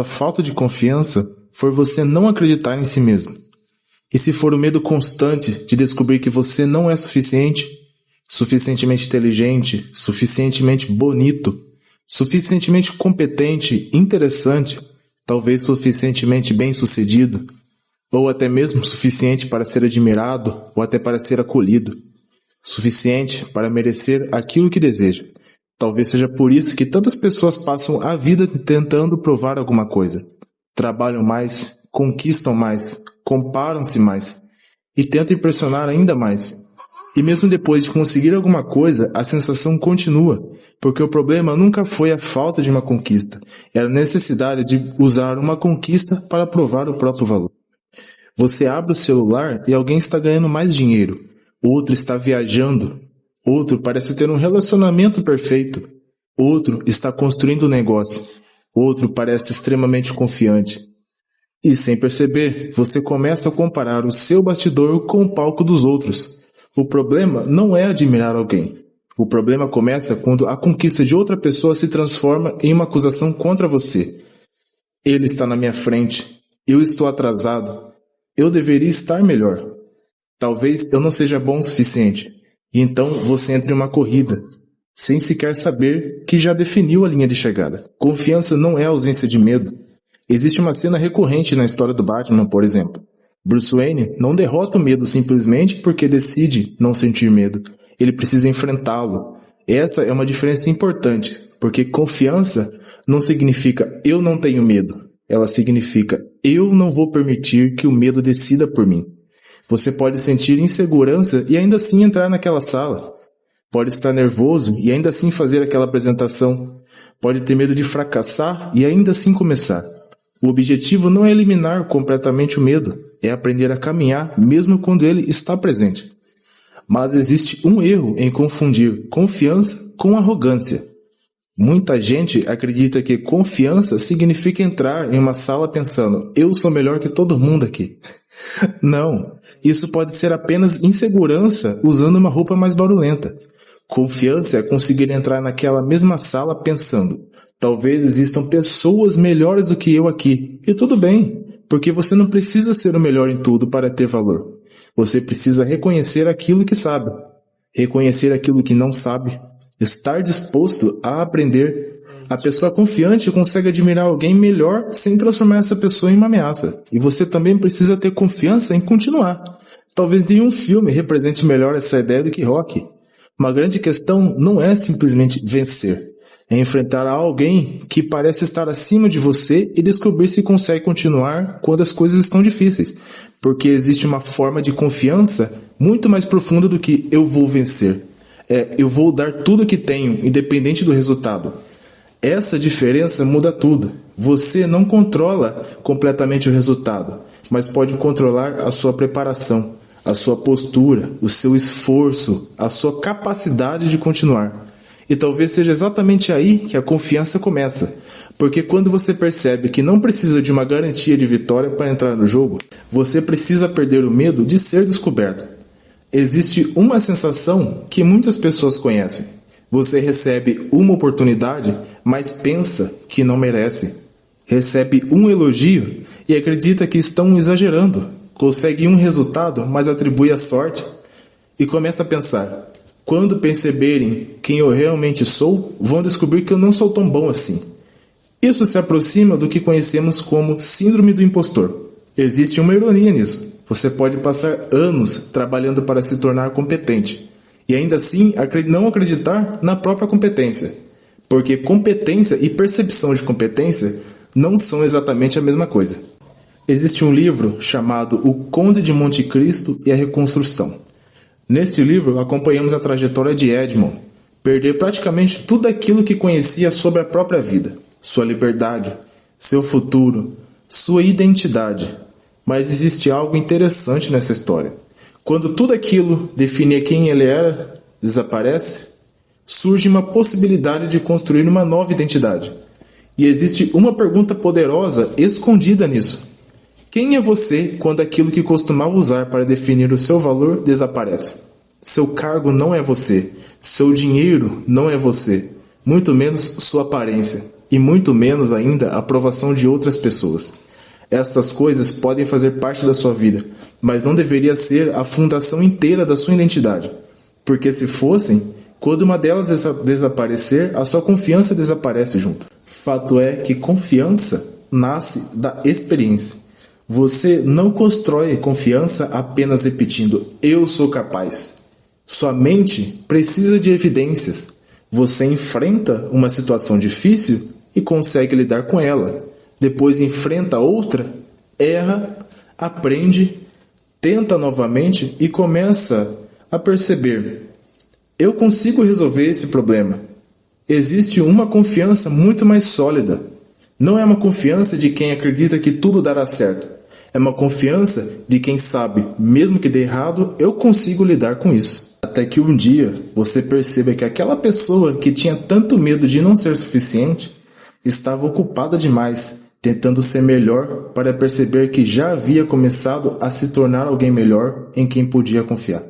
A falta de confiança for você não acreditar em si mesmo. E se for o medo constante de descobrir que você não é suficiente, suficientemente inteligente, suficientemente bonito, suficientemente competente, interessante, talvez suficientemente bem-sucedido, ou até mesmo suficiente para ser admirado ou até para ser acolhido, suficiente para merecer aquilo que deseja. Talvez seja por isso que tantas pessoas passam a vida tentando provar alguma coisa. Trabalham mais, conquistam mais, comparam-se mais e tentam impressionar ainda mais. E mesmo depois de conseguir alguma coisa, a sensação continua, porque o problema nunca foi a falta de uma conquista, era a necessidade de usar uma conquista para provar o próprio valor. Você abre o celular e alguém está ganhando mais dinheiro, outro está viajando, outro parece ter um relacionamento perfeito, outro está construindo um negócio, outro parece extremamente confiante. E sem perceber, você começa a comparar o seu bastidor com o palco dos outros. O problema não é admirar alguém. O problema começa quando a conquista de outra pessoa se transforma em uma acusação contra você. Ele está na minha frente. Eu estou atrasado. Eu deveria estar melhor. Talvez eu não seja bom o suficiente. E então você entra em uma corrida, sem sequer saber que já definiu a linha de chegada. Confiança não é ausência de medo. Existe uma cena recorrente na história do Batman, por exemplo. Bruce Wayne não derrota o medo simplesmente porque decide não sentir medo. Ele precisa enfrentá-lo. Essa é uma diferença importante, porque confiança não significa eu não tenho medo. Ela significa eu não vou permitir que o medo decida por mim. Você pode sentir insegurança e ainda assim entrar naquela sala. Pode estar nervoso e ainda assim fazer aquela apresentação. Pode ter medo de fracassar e ainda assim começar. O objetivo não é eliminar completamente o medo, é aprender a caminhar mesmo quando ele está presente. Mas existe um erro em confundir confiança com arrogância. Muita gente acredita que confiança significa entrar em uma sala pensando, eu sou melhor que todo mundo aqui. Não, isso pode ser apenas insegurança usando uma roupa mais barulhenta. Confiança é conseguir entrar naquela mesma sala pensando, talvez existam pessoas melhores do que eu aqui. E tudo bem, porque você não precisa ser o melhor em tudo para ter valor. Você precisa reconhecer aquilo que sabe, reconhecer aquilo que não sabe, estar disposto a aprender. A pessoa confiante consegue admirar alguém melhor sem transformar essa pessoa em uma ameaça. E você também precisa ter confiança em continuar. Talvez nenhum filme represente melhor essa ideia do que Rocky. Uma grande questão não é simplesmente vencer. É enfrentar alguém que parece estar acima de você e descobrir se consegue continuar quando as coisas estão difíceis. Porque existe uma forma de confiança muito mais profunda do que eu vou vencer. Eu vou dar tudo o que tenho, independente do resultado. Essa diferença muda tudo. Você não controla completamente o resultado, mas pode controlar a sua preparação, a sua postura, o seu esforço, a sua capacidade de continuar. E talvez seja exatamente aí que a confiança começa, porque quando você percebe que não precisa de uma garantia de vitória para entrar no jogo, você precisa perder o medo de ser descoberto. Existe uma sensação que muitas pessoas conhecem. Você recebe uma oportunidade, mas pensa que não merece. Recebe um elogio e acredita que estão exagerando. Consegue um resultado, mas atribui a sorte. E começa a pensar, quando perceberem quem eu realmente sou, vão descobrir que eu não sou tão bom assim. Isso se aproxima do que conhecemos como síndrome do impostor. Existe uma ironia nisso. Você pode passar anos trabalhando para se tornar competente e ainda assim não acreditar na própria competência, porque competência e percepção de competência não são exatamente a mesma coisa. Existe um livro chamado O Conde de Monte Cristo e a Reconstrução. Nesse livro acompanhamos a trajetória de Edmond, perder praticamente tudo aquilo que conhecia sobre a própria vida, sua liberdade, seu futuro, sua identidade. Mas existe algo interessante nessa história. Quando tudo aquilo definia quem ele era desaparece, surge uma possibilidade de construir uma nova identidade. E existe uma pergunta poderosa escondida nisso. Quem é você quando aquilo que costumava usar para definir o seu valor desaparece? Seu cargo não é você. Seu dinheiro não é você. Muito menos sua aparência. e muito menos ainda a aprovação de outras pessoas. Estas coisas podem fazer parte da sua vida, mas não deveria ser a fundação inteira da sua identidade, porque se fossem, quando uma delas desaparecer, a sua confiança desaparece junto. Fato é que confiança nasce da experiência. Você não constrói confiança apenas repetindo "eu sou capaz". Sua mente precisa de evidências. Você enfrenta uma situação difícil e consegue lidar com ela. Depois enfrenta outra, erra, aprende, tenta novamente e começa a perceber: eu consigo resolver esse problema. Existe uma confiança muito mais sólida. Não é uma confiança de quem acredita que tudo dará certo. É uma confiança de quem sabe, mesmo que dê errado, eu consigo lidar com isso. Até que um dia você perceba que aquela pessoa que tinha tanto medo de não ser suficiente estava ocupada demais, tentando ser melhor para perceber que já havia começado a se tornar alguém melhor em quem podia confiar.